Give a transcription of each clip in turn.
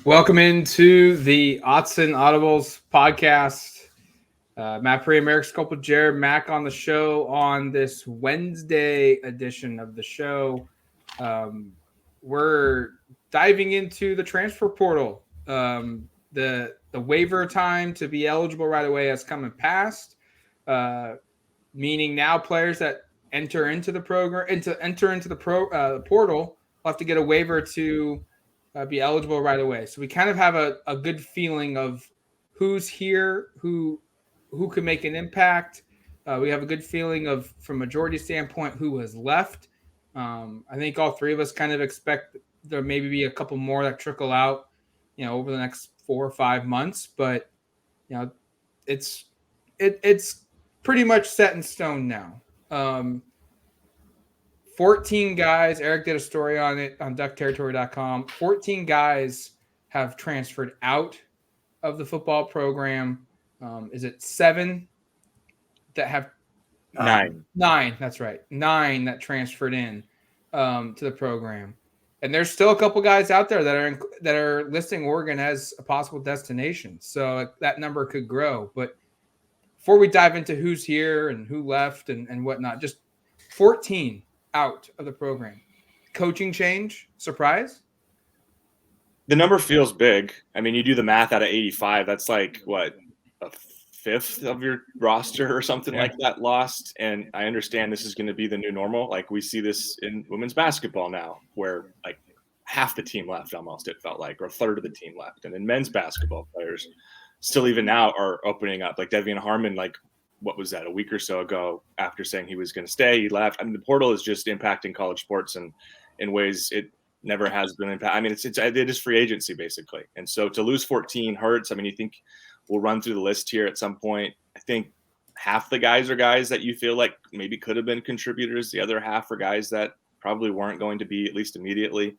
Welcome into the Autzen Audibles Podcast. Matt Prehm, Erik Skopil, Jared Mack on the show on this Wednesday edition of the show. We're diving into the transfer portal. The waiver time to be eligible right away has come and passed, meaning now players that enter into the program enter into the portal will have to get a waiver to be eligible right away. So we kind of have a good feeling of who's here, who can make an impact. We have a good feeling of, from majority standpoint, who has left. I think all three of us kind of expect there maybe be a couple more that trickle out, over the next 4 or 5 months. But it's pretty much set in stone now. 14 guys, Erik did a story on it on duckterritory.com. 14 guys have transferred out of the football program. Is it 7 that have 9? 9, that's right. 9 that transferred in to the program. And there's still a couple guys out there that are listing Oregon as a possible destination. So that number could grow. But before we dive into who's here and who left and whatnot, just 14 out of the program. Coaching change, surprise? The number feels big. I mean, you do the math out of 85. That's like, what, a fifth of your roster or something like that lost. And I understand this is going to be the new normal. Like, we see this in women's basketball now, where like half the team left almost, it felt like, or a third of the team left. And in men's basketball, players still even now are opening up. Like Devian Harmon, like, what was that, a week or so ago, after saying he was going to stay, he left. I mean, the portal is just impacting college sports in ways it never has been impacted. I mean, it is free agency basically. And so to lose 14 hurts. I mean, you think we'll run through the list here at some point. I think half the guys are guys that you feel like maybe could have been contributors. The other half are guys that probably weren't going to be, at least immediately.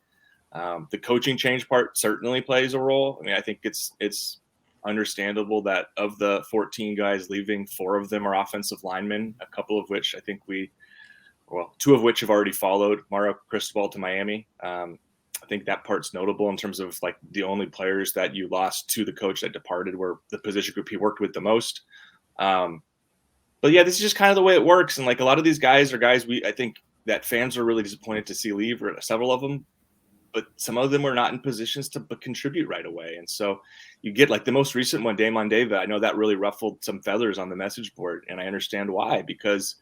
The coaching change part certainly plays a role. I mean, I think it's understandable that of the 14 guys leaving, 4 of them are offensive linemen, a couple of which I think 2 of which have already followed Mario Cristobal to Miami. I think that part's notable in terms of like the only players that you lost to the coach that departed were the position group he worked with the most. But yeah, this is just kind of the way it works. And like a lot of these guys are guys I think that fans are really disappointed to see leave, or several of them, but some of them were not in positions to contribute right away. And so you get like the most recent one, Damon David. I know that really ruffled some feathers on the message board, and I understand why, because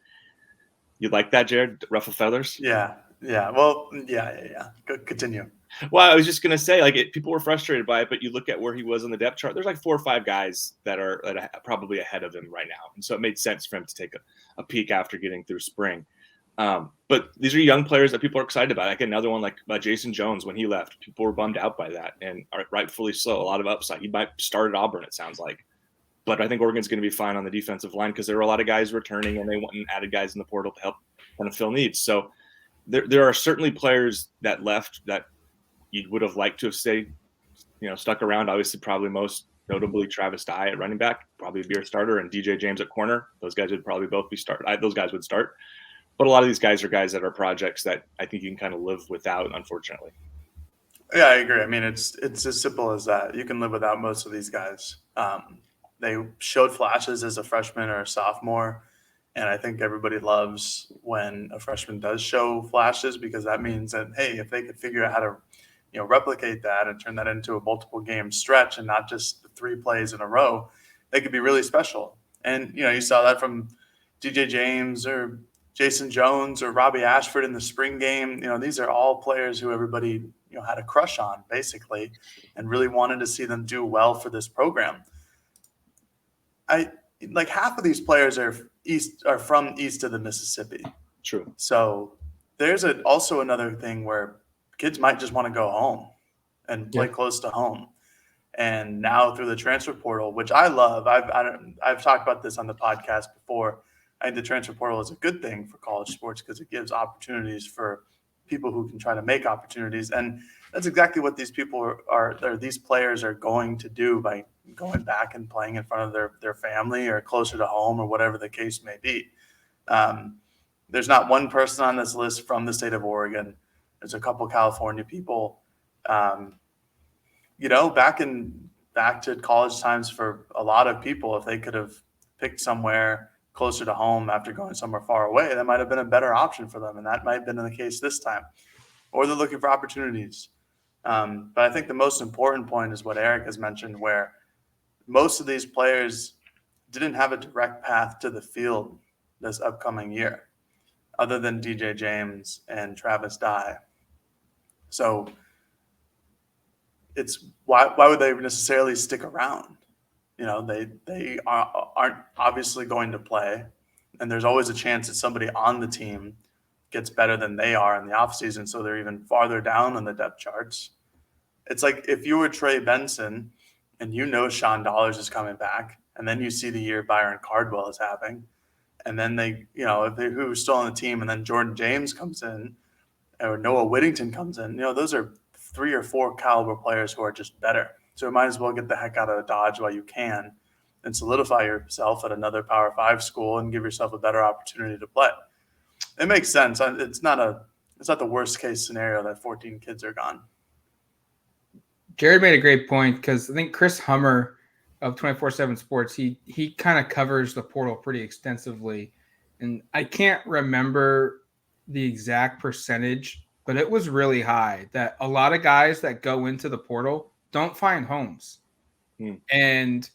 you like that, Jared, ruffle feathers? Yeah. Well, yeah. Continue. Well, I was just going to say, like, people were frustrated by it, but you look at where he was on the depth chart, there's like 4 or 5 guys that are probably ahead of him right now. And so it made sense for him to take a peek after getting through spring. But these are young players that people are excited about. Like another one, like Jason Jones, when he left, people were bummed out by that, and are rightfully so. A lot of upside. He might start at Auburn, it sounds like. But I think Oregon's going to be fine on the defensive line because there are a lot of guys returning, and they went and added guys in the portal to help kind of fill needs. So there are certainly players that left that you would have liked to have stayed, stuck around. Obviously, probably most notably Travis Dye at running back, probably be a starter, and DJ James at corner. Those guys would probably both be those guys would start. But a lot of these guys are guys that are projects that I think you can kind of live without, unfortunately. Yeah, I agree. I mean, it's as simple as that. You can live without most of these guys. They showed flashes as a freshman or a sophomore, and I think everybody loves when a freshman does show flashes, because that means that, hey, if they could figure out how to replicate that and turn that into a multiple game stretch and not just 3 plays in a row, they could be really special. And you saw that from DJ James or Jason Jones or Robbie Ashford in the spring game. These are all players who everybody had a crush on basically, and really wanted to see them do well for this program. Half of these players are from east of the Mississippi. True. So there's also another thing where kids might just want to go home and play close to home. And now through the transfer portal, which I love, I've talked about this on the podcast before. I think the transfer portal is a good thing for college sports because it gives opportunities for people who can try to make opportunities. And that's exactly what these people these players are going to do by going back and playing in front of their family or closer to home or whatever the case may be. There's not one person on this list from the state of Oregon. There's a couple California people. back to college times for a lot of people, if they could have picked somewhere closer to home after going somewhere far away, that might have been a better option for them. And that might have been the case this time. Or they're looking for opportunities. But I think the most important point is what Erik has mentioned, where most of these players didn't have a direct path to the field this upcoming year, other than DJ James and Travis Dye. So it's why would they necessarily stick around? They aren't obviously going to play, and there's always a chance that somebody on the team gets better than they are in the offseason, so they're even farther down on the depth charts. It's like if you were Trey Benson and Sean Dollars is coming back, and then you see the year Byron Cardwell is having, and then who's still on the team, and then Jordan James comes in, or Noah Whittington comes in, those are 3 or 4 caliber players who are just better. So you might as well get the heck out of Dodge while you can and solidify yourself at another Power 5 school and give yourself a better opportunity to play. It makes sense. It's not the worst case scenario that 14 kids are gone. Jared made a great point, because I think Chris Hummer of 24/7 Sports, he kind of covers the portal pretty extensively. And I can't remember the exact percentage, but it was really high that a lot of guys that go into the portal don't find homes. And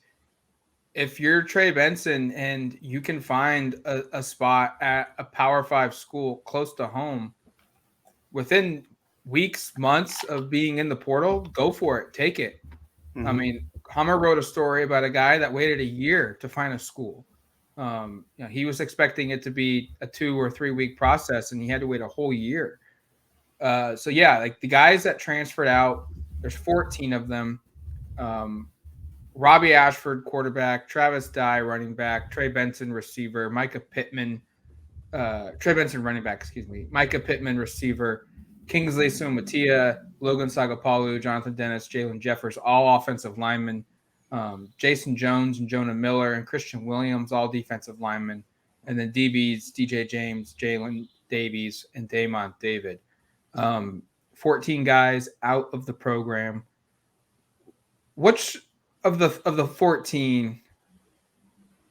if you're Trey Benson and you can find a spot at a Power 5 school close to home within weeks, months of being in the portal, go for it. Take it. I mean, Hummer wrote a story about a guy that waited a year to find a school. He was expecting it to be a 2 or 3 week process, and he had to wait a whole year. So yeah, like the guys that transferred out, there's 14 of them. Robbie Ashford, quarterback, Travis Dye, running back, Trey Benson, receiver, Trey Benson, running back, Micah Pittman, receiver, Kingsley Sumatia, Logan Sagapalu, Jonathan Dennis, Jalen Jeffers, all offensive linemen, Jason Jones and Jonah Miller and Christian Williams, all defensive linemen, and then DBs, DJ James, Jalen Davies, and Damon David. 14 guys out of the program. Which of the 14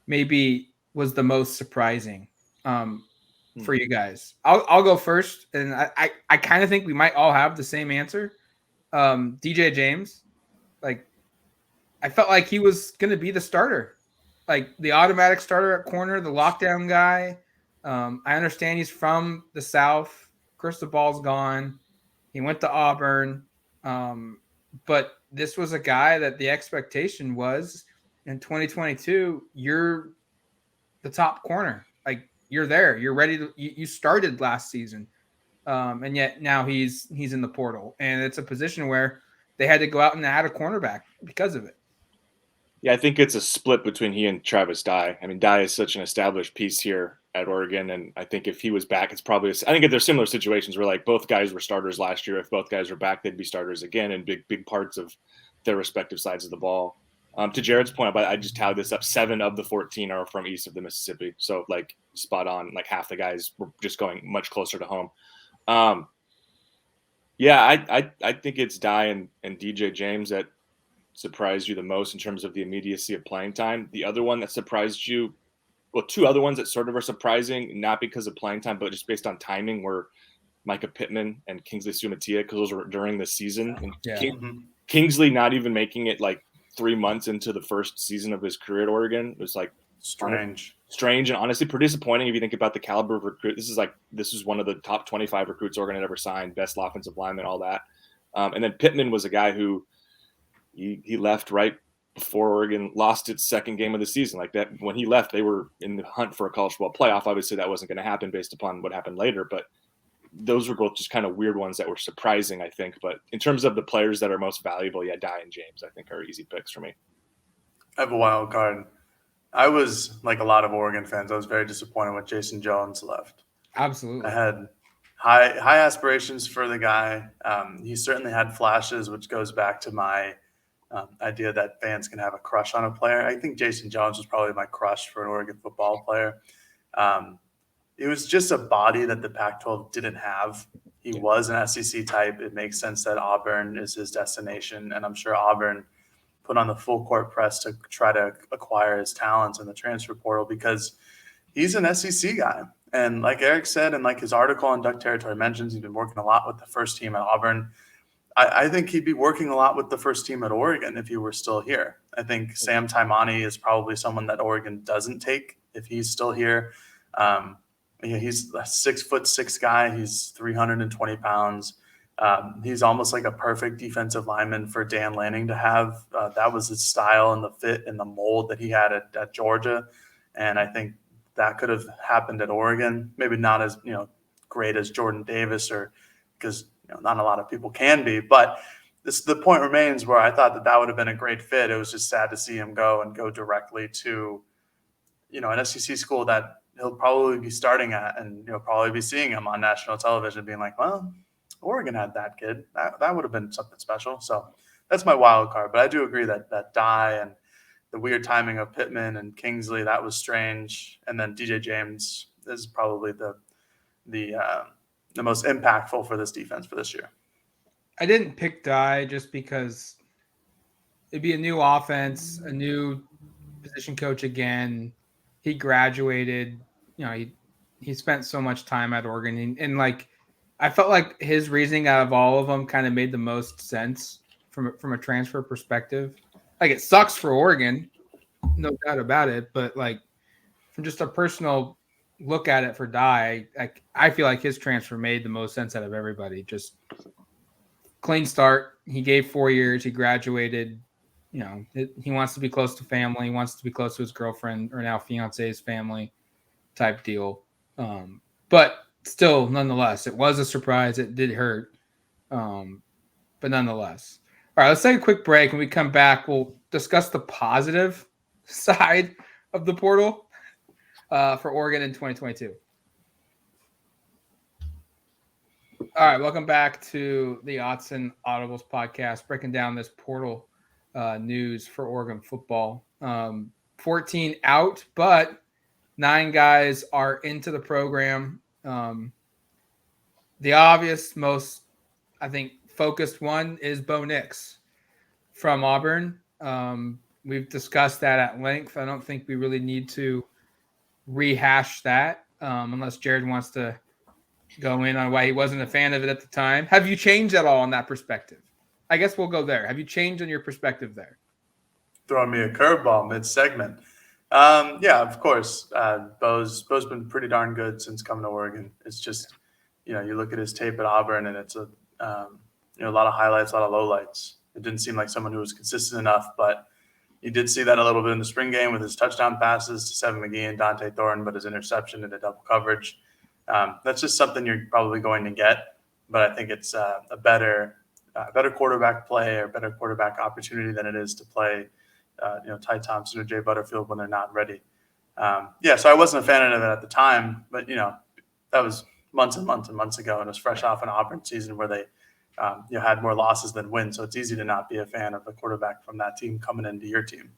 maybe was the most surprising for you guys? I'll go first, and I kind of think we might all have the same answer. DJ James, like I felt like he was going to be the starter, like the automatic starter at corner, the lockdown guy. I understand he's from the South. Cristobal's gone. He went to Auburn. But this was a guy that the expectation was in 2022, you're the top corner. Like you're there. You're ready to you started last season. And yet now he's in the portal. And it's a position where they had to go out and add a cornerback because of it. Yeah, I think it's a split between he and Travis Dye. I mean, Dye is such an established piece here at Oregon, and I think if he was back, it's probably – I think there's similar situations where, like, both guys were starters last year. If both guys were back, they'd be starters again in big parts of their respective sides of the ball. To Jared's point, I just tallied this up, 7 of the 14 are from east of the Mississippi. So, like, spot on. Like, half the guys were just going much closer to home. I think it's Dye and DJ James that surprised you the most in terms of the immediacy of playing time. The other one that surprised you, well, 2 other ones that sort of are surprising, not because of playing time, but just based on timing, were Micah Pittman and Kingsley Sumatia, because those were during the season. And Kingsley not even making it like 3 months into the first season of his career at Oregon. It was like strange and honestly pretty disappointing if you think about the caliber of recruit. This is one of the top 25 recruits Oregon had ever signed, best offensive lineman, all that. And then Pittman was a guy who he left right before Oregon lost its second game of the season. Like that, when he left, they were in the hunt for a college football playoff. Obviously, that wasn't going to happen based upon what happened later. But those were both just kind of weird ones that were surprising, I think. But in terms of the players that are most valuable, Dye and James, I think, are easy picks for me. I have a wild card. I was, like a lot of Oregon fans, I was very disappointed when Jason Jones left. Absolutely. I had high aspirations for the guy. He certainly had flashes, which goes back to my idea that fans can have a crush on a player. I think Jason Jones was probably my crush for an Oregon football player. It was just a body that the Pac-12 didn't have. He was an SEC type. It makes sense that Auburn is his destination, and I'm sure Auburn put on the full court press to try to acquire his talents in the transfer portal because he's an SEC guy. And like Erik said, and like his article on Duck Territory mentions, he's been working a lot with the first team at Auburn. I think he'd be working a lot with the first team at Oregon if he were still here. I think Sam Taimani is probably someone that Oregon doesn't take if he's still here. He's a 6'6" guy. He's 320 pounds. He's almost like a perfect defensive lineman for Dan Lanning to have. That was his style and the fit and the mold that he had at Georgia. And I think that could have happened at Oregon. Maybe not as, great as Jordan Davis, or because not a lot of people can be, but the point remains where I thought that would have been a great fit. It was just sad to see him go directly to, an SEC school that he'll probably be starting at, and you'll probably be seeing him on national television being like, well, Oregon had that kid. That would have been something special. So that's my wild card. But I do agree that Dye and the weird timing of Pittman and Kingsley, that was strange. And then DJ James is probably the most impactful for this defense for this year. I didn't pick Dye just because it'd be a new offense, a new position coach again. He graduated, he spent so much time at Oregon, and like I felt like his reasoning out of all of them kind of made the most sense from a transfer perspective. Like, it sucks for Oregon, no doubt about it, but like from just a personal look at it for Dye, I feel like his transfer made the most sense out of everybody. Just clean start. He gave 4 years. He graduated. He wants to be close to family. He wants to be close to his girlfriend, or now fiance's family type deal. But still, nonetheless, it was a surprise. It did hurt. But nonetheless. All right, let's take a quick break. When we come back, we'll discuss the positive side of the portal for Oregon in 2022. All right, welcome back to the Autzen Audibles Podcast, breaking down this portal news for Oregon football. 14 out, but 9 guys are into the program. The obvious, most, I think, focused one is Bo Nix from Auburn. We've discussed that at length. I don't think we really need to rehash that unless Jared wants to go in on why he wasn't a fan of it at the time. Have you changed at all on that perspective? I guess we'll go there. Have you changed on your perspective there? Throwing me a curveball mid-segment. Yeah, of course. Bo's been pretty darn good since coming to Oregon. It's just, you look at his tape at Auburn, and it's a lot of highlights, a lot of lowlights. It didn't seem like someone who was consistent enough, but you did see that a little bit in the spring game with his touchdown passes to Seven McGee and Dante Thornton, but his interception into double coverage. That's just something you're probably going to get, but I think it's a better quarterback play or better quarterback opportunity than it is to play, Ty Thompson or Jay Butterfield when they're not ready. So I wasn't a fan of it at the time, but that was months and months and months ago, and it was fresh off an Auburn season where they had more losses than wins. So it's easy to not be a fan of the quarterback from that team coming into your team.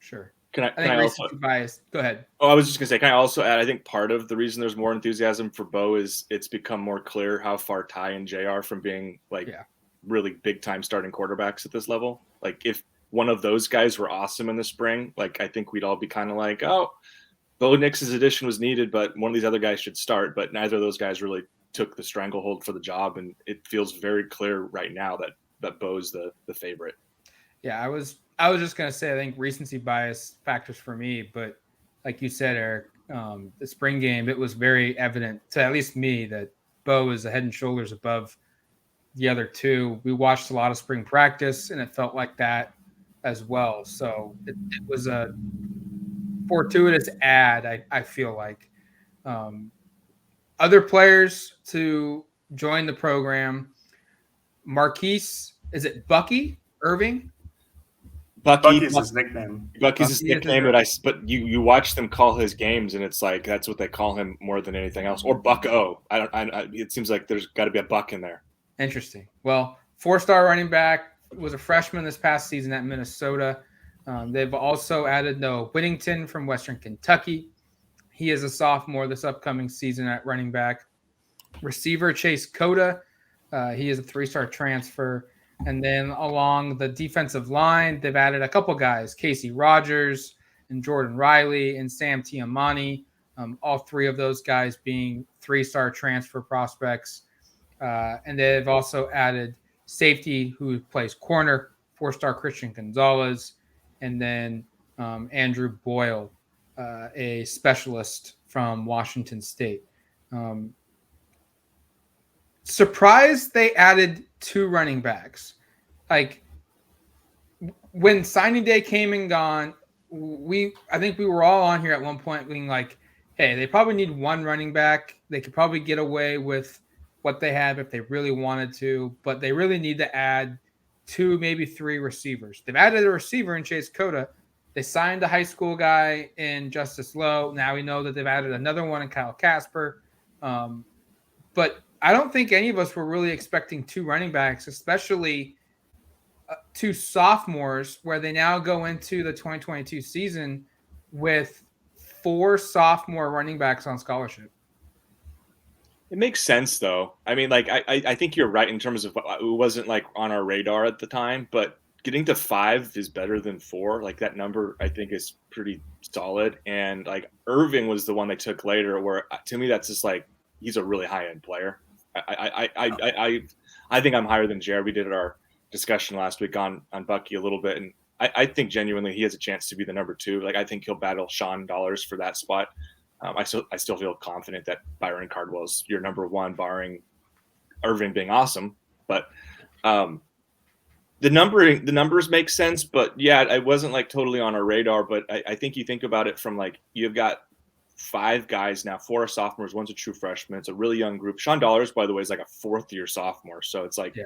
Sure. Can I also biased? Go ahead. Oh, I was just gonna say, can I also add? I think part of the reason there's more enthusiasm for Bo is it's become more clear how far Ty and Jay are from being really big time starting quarterbacks at this level. Like, if one of those guys were awesome in the spring, like, I think we'd all be kind of like, oh, Bo Nix's addition was needed, but one of these other guys should start. But neither of those guys really took the stranglehold for the job, and it feels very clear right now that Bo's the favorite. Yeah, I was just gonna say, I think recency bias factors for me, but like you said, Erik, the spring game, it was very evident to at least me that Bo is a head and shoulders above the other two. We watched a lot of spring practice, and it felt like that as well. So it was a fortuitous add, I feel like. Other players to join the program, Marquise, is it Bucky Irving? Bucky's his nickname. Bucky's his nickname, but you watch them call his games, and it's like that's what they call him more than anything else. Or Buck O. It seems like there's got to be a Buck in there. Interesting. Well, 4-star running back, was a freshman this past season at Minnesota. They've also added Noah Whittington from Western Kentucky. He is a sophomore this upcoming season at running back. Receiver Chase Cota, he is a 3-star transfer. And then along the defensive line, they've added a couple guys, Casey Rogers and Jordan Riley and Sam Tiamani, all three of those guys being 3-star transfer prospects. And they've also added safety who plays corner, 4-star Christian Gonzalez, and then Andrew Boyle, a specialist from Washington State. Surprised they added 2 running backs. Like when signing day came and gone, I think we were all on here at one point being like, hey, they probably need 1 running back. They could probably get away with what they have if they really wanted to, but they really need to add 2, maybe 3 receivers. They've added a receiver in Chase Cota. They signed a high school guy in Justice Lowe. Now we know that they've added another one in Kyle Casper. But I don't think any of us were really expecting 2 running backs, especially 2 sophomores, where they now go into the 2022 season with 4 sophomore running backs on scholarship. It makes sense, though. I mean, like, I think you're right in terms of it wasn't like on our radar at the time, but getting to 5 is better than 4. Like that number, I think, is pretty solid. And like Irving was the one they took later, where to me that's just like he's a really high end player. I think I'm higher than Jared. We did our discussion last week on Bucky a little bit, and I think genuinely he has a chance to be the number 2. Like I think he'll battle Sean Dollars for that spot. I still feel confident that Byron Cardwell's your number 1, barring Irving being awesome. But the numbers make sense. But yeah, it wasn't like totally on our radar. But I think you think about it from like you've got 5 guys now, 4 are sophomores, 1's a true freshman. It's a really young group. Sean Dollars, by the way, is like a 4th-year sophomore, so it's like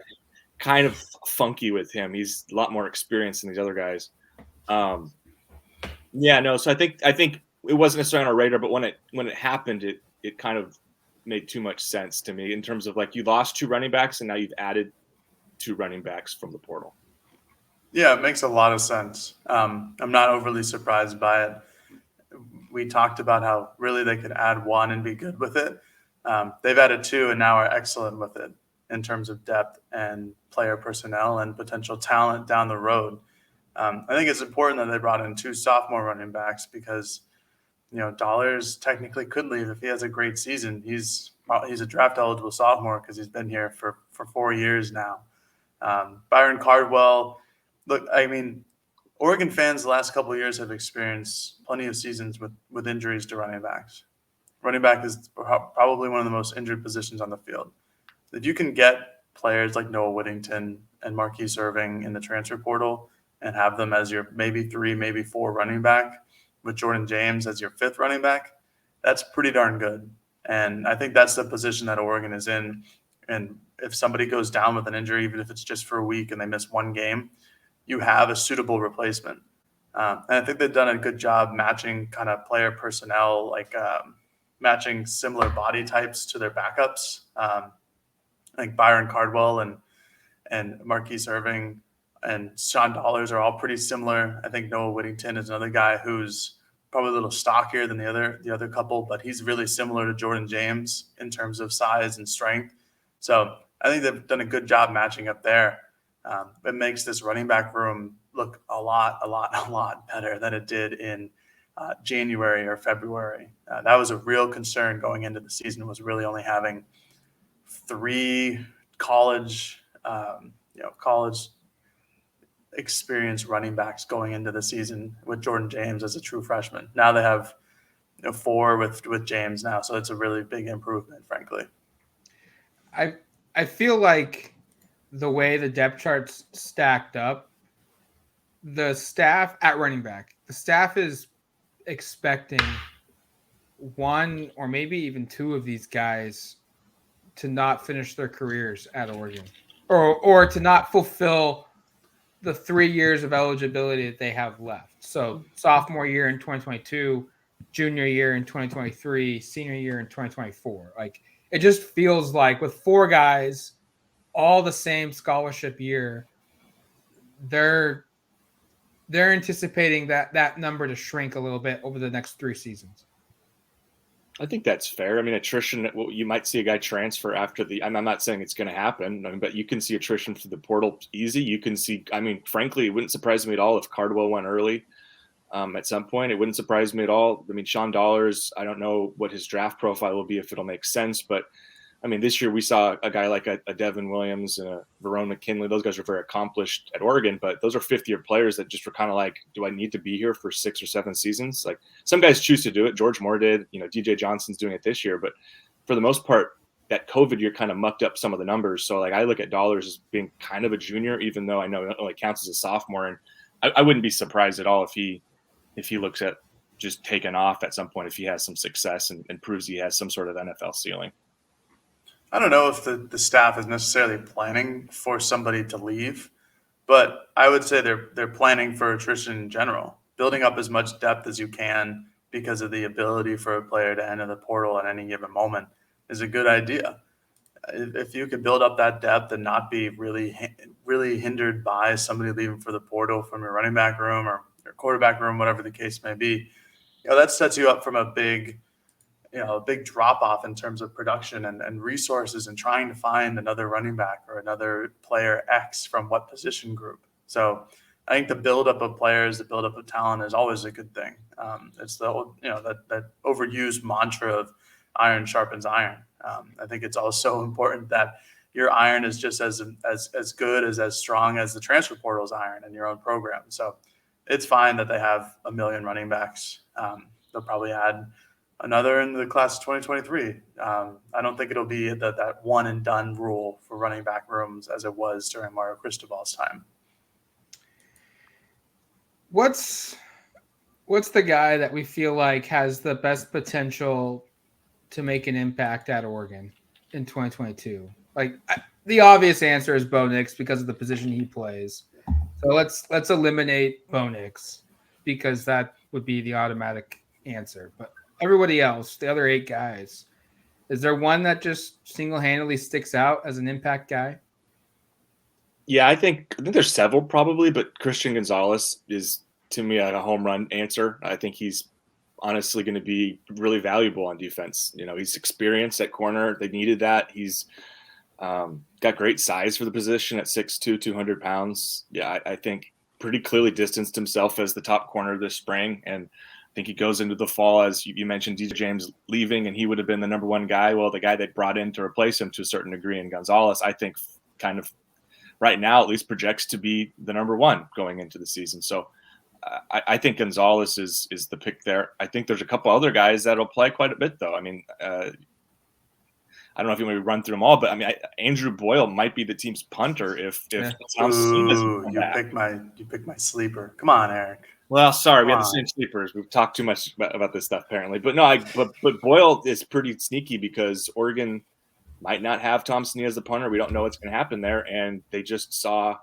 kind of funky with him. He's a lot more experienced than these other guys. So I think it wasn't necessarily on our radar, but when it happened, it kind of made too much sense to me in terms of like you lost 2 running backs and now you've added 2 running backs from the portal. Yeah, it makes a lot of sense. I'm not overly surprised by it. We talked about how really they could add 1 and be good with it. They've added 2 and now are excellent with it in terms of depth and player personnel and potential talent down the road. I think it's important that they brought in 2 sophomore running backs because, Dollars technically could leave if he has a great season. He's a draft eligible sophomore because he's been here for 4 years now. Byron Cardwell, look, I mean, Oregon fans the last couple of years have experienced plenty of seasons with injuries to running backs. Running back is probably one of the most injured positions on the field. If you can get players like Noah Whittington and Marquise Irving in the transfer portal and have them as your maybe 3, maybe 4 running back with Jordan James as your 5th running back, that's pretty darn good. And I think that's the position that Oregon is in. And if somebody goes down with an injury, even if it's just for a week and they miss 1 game, you have a suitable replacement. And I think they've done a good job matching kind of player personnel, like matching similar body types to their backups. Like Byron Cardwell and Marquise Irving and Sean Dollars are all pretty similar. I think Noah Whittington is another guy who's probably a little stockier than the other couple, but he's really similar to Jordan James in terms of size and strength. So I think they've done a good job matching up there. It makes this running back room look a lot better than it did in January or February. That was a real concern going into the season, was really only having 3 college experienced running backs going into the season with Jordan James as a true freshman. Now they have 4 with James now, so it's a really big improvement, frankly. I feel like the way the depth charts stacked up, the staff at running back, the staff is expecting 1 or maybe even 2 of these guys to not finish their careers at Oregon or to not fulfill the 3 years of eligibility that they have left. So sophomore year in 2022, junior year in 2023, senior year in 2024. Like it just feels like with 4 guys, all the same scholarship year, they're anticipating that number to shrink a little bit over the next 3 seasons. I think that's fair. I mean, attrition, you might see a guy transfer after I'm not saying it's going to happen, but you can see attrition through the portal easy. You can see, I mean, frankly, it wouldn't surprise me at all if Cardwell went early at some point. It wouldn't surprise me at all. I mean, Sean Dollars, I don't know what his draft profile will be, if it'll make sense, but I mean, this year we saw a guy like a Devin Williams and a Verone McKinley. Those guys are very accomplished at Oregon, but those are fifth-year players that just were kind of like, do I need to be here for 6 or 7 seasons? Like, some guys choose to do it. George Moore did. DJ Johnson's doing it this year. But for the most part, that COVID year kind of mucked up some of the numbers. So, like, I look at Dollars as being kind of a junior, even though I know it only counts as a sophomore. And I wouldn't be surprised at all if he looks at just taking off at some point, if he has some success and proves he has some sort of NFL ceiling. I don't know if the staff is necessarily planning for somebody to leave, but I would say they're planning for attrition in general, building up as much depth as you can because of the ability for a player to enter the portal at any given moment is a good idea. If you could build up that depth and not be really hindered by somebody leaving for the portal from your running back room or your quarterback room, whatever the case may be, that sets you up from a big drop off in terms of production and resources and trying to find another running back or another player X from what position group. So I think the buildup of players, the buildup of talent is always a good thing. It's the that overused mantra of iron sharpens iron. I think it's also important that your iron is just as good as strong as the transfer portal's iron in your own program. So it's fine that they have a million running backs. They'll probably add another in the class of 2023. I don't think it'll be that one and done rule for running back rooms as it was during Mario Cristobal's time. What's the guy that we feel like has the best potential to make an impact at Oregon in 2022? Like, the obvious answer is Bo Nix because of the position he plays. So let's eliminate Bo Nix because that would be the automatic answer. But everybody else, the other 8 guys, is there one that just single-handedly sticks out as an impact guy? Yeah, I think there's several probably, but Christian Gonzalez is, to me, a home run answer. I think he's honestly going to be really valuable on defense. He's experienced at corner. They needed that. He's got great size for the position at 6'2", 200 pounds. Yeah, I think pretty clearly distanced himself as the top corner this spring. And I think he goes into the fall, as you mentioned, DJ James leaving, and he would have been the number one guy. Well, the guy they brought in to replace him to a certain degree in Gonzalez, I think kind of right now at least projects to be the number one going into the season. So I think Gonzalez is the pick there. I think there's a couple other guys that'll play quite a bit, though. I mean, I don't know if you want to run through them all, but I mean, Andrew Boyle might be the team's punter if you picked my sleeper. Come on, Erik. Well, sorry, we have the same sleepers. We've talked too much about this stuff apparently, but no, but Boyle is pretty sneaky because Oregon might not have Tom Snee as the punter. We don't know what's going to happen there, and they just saw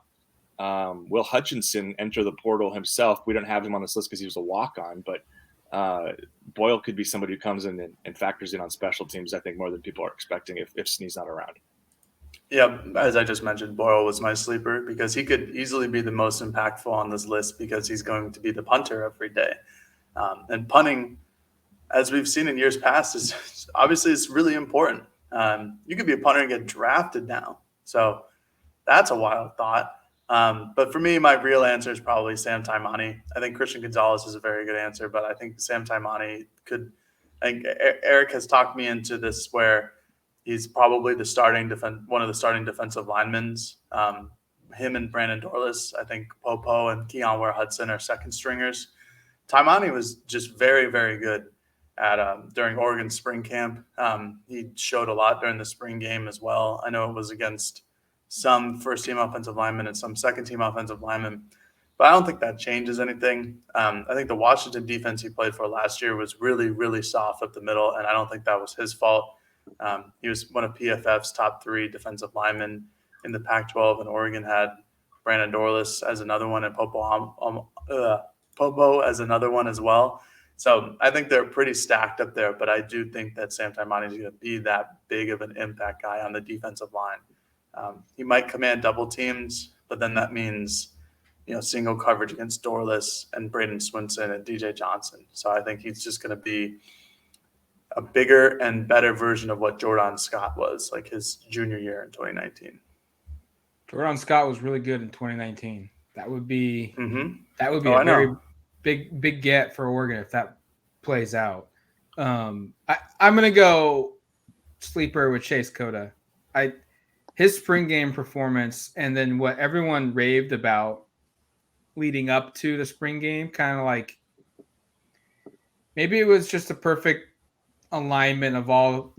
Will Hutchinson enter the portal himself. We don't have him on this list because he was a walk-on, but Boyle could be somebody who comes in and factors in on special teams, I think, more than people are expecting if Snee's not around. Yeah, as I just mentioned, Boyle was my sleeper because he could easily be the most impactful on this list because he's going to be the punter every day. And punting, as we've seen in years past, is obviously it's really important. You could be a punter and get drafted now. So that's a wild thought. But for me, my real answer is probably Sam Taimani. I think Christian Gonzalez is a very good answer, but I think Sam Taimani could. I think Erik has talked me into this where he's probably one of the starting defensive linemen. Him and Brandon Dorlus, I think Popo and Keon Ware-Hudson are second stringers. Taimani was just very, very good at during Oregon spring camp. He showed a lot during the spring game as well. I know it was against some first-team offensive linemen and some second-team offensive linemen, but I don't think that changes anything. I think the Washington defense he played for last year was really, really soft up the middle, and I don't think that was his fault. He was one of PFF's top 3 defensive linemen in the Pac-12, and Oregon had Brandon Dorlus as another one and Popo as another one as well. So I think they're pretty stacked up there, but I do think that Sam Taimani is going to be that big of an impact guy on the defensive line. He might command double teams, but then that means single coverage against Dorlus and Braden Swinson and DJ Johnson. So I think he's just going to be a bigger and better version of what Jordan Scott was like his junior year in 2019. Jordan Scott was really good in 2019. That would be a very big get for Oregon if that plays out. I'm gonna go sleeper with Chase Cota. His spring game performance and then what everyone raved about leading up to the spring game, kind of like maybe it was just a perfect alignment of all,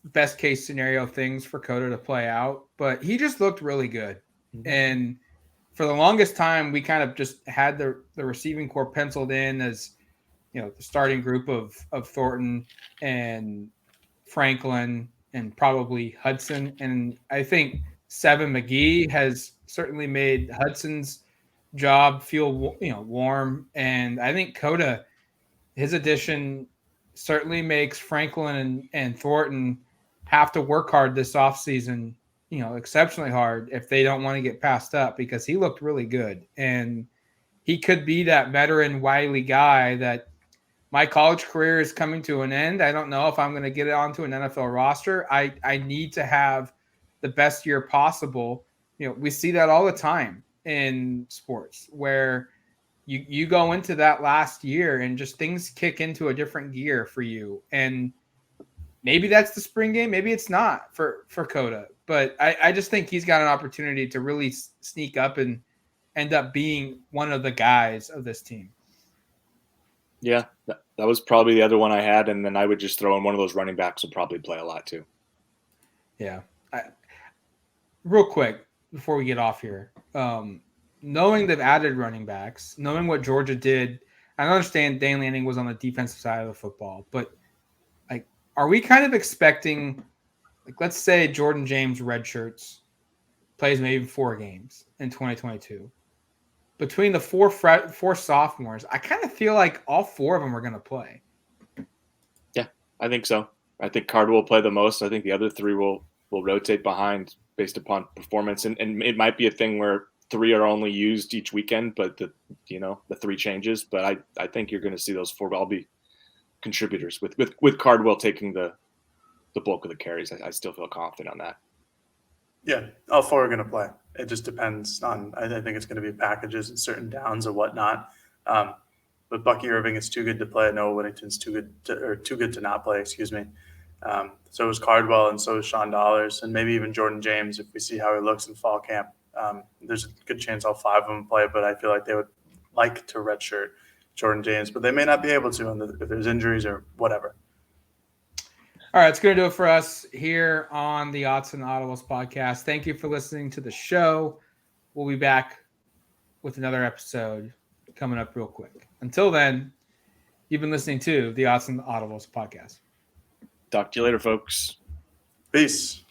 best case scenario things for Cota to play out, but he just looked really good. And for the longest time, we kind of just had the receiving core penciled in as, the starting group of Thornton and Franklin and probably Hudson. And I think Seven McGee has certainly made Hudson's job feel, warm. And I think Cota, his addition certainly makes Franklin and Thornton have to work hard this offseason, exceptionally hard if they don't want to get passed up, because he looked really good. And he could be that veteran, wily guy that my college career is coming to an end. I don't know if I'm going to get it onto an NFL roster. I need to have the best year possible. We see that all the time in sports where you go into that last year and just things kick into a different gear for you. And maybe that's the spring game. Maybe it's not for Cota. But I just think he's got an opportunity to really sneak up and end up being one of the guys of this team. Yeah, that was probably the other one I had. And then I would just throw in one of those running backs will probably play a lot too. Yeah. Real quick, before we get off here, knowing they've added running backs, knowing what Georgia did, I understand Dan Lanning was on the defensive side of the football, but are we kind of expecting, let's say Jordan James redshirts, plays maybe 4 games in 2022. Between the four sophomores, I kind of feel like all 4 of them are going to play. Yeah, I think so. I think Cardwell will play the most. I think the other 3 will rotate behind based upon performance. And it might be a thing where 3 are only used each weekend, but the 3 changes. But I think you're going to see those 4 all be contributors with Cardwell taking the bulk of the carries. I still feel confident on that. Yeah, all 4 are going to play. It just depends on, I think it's going to be packages and certain downs and whatnot. But Bucky Irving is too good to play. Noah Whittington's too good to not play, excuse me. So is Cardwell and so is Sean Dollars and maybe even Jordan James if we see how he looks in fall camp. There's a good chance all 5 of them play, but I feel like they would like to redshirt Jordan James, but they may not be able to if there's injuries or whatever. All right, it's going to do it for us here on the Autzen Audibles Podcast. Thank you for listening to the show. We'll be back with another episode coming up real quick. Until then, you've been listening to the Autzen Audibles Podcast. Talk to you later, folks. Peace.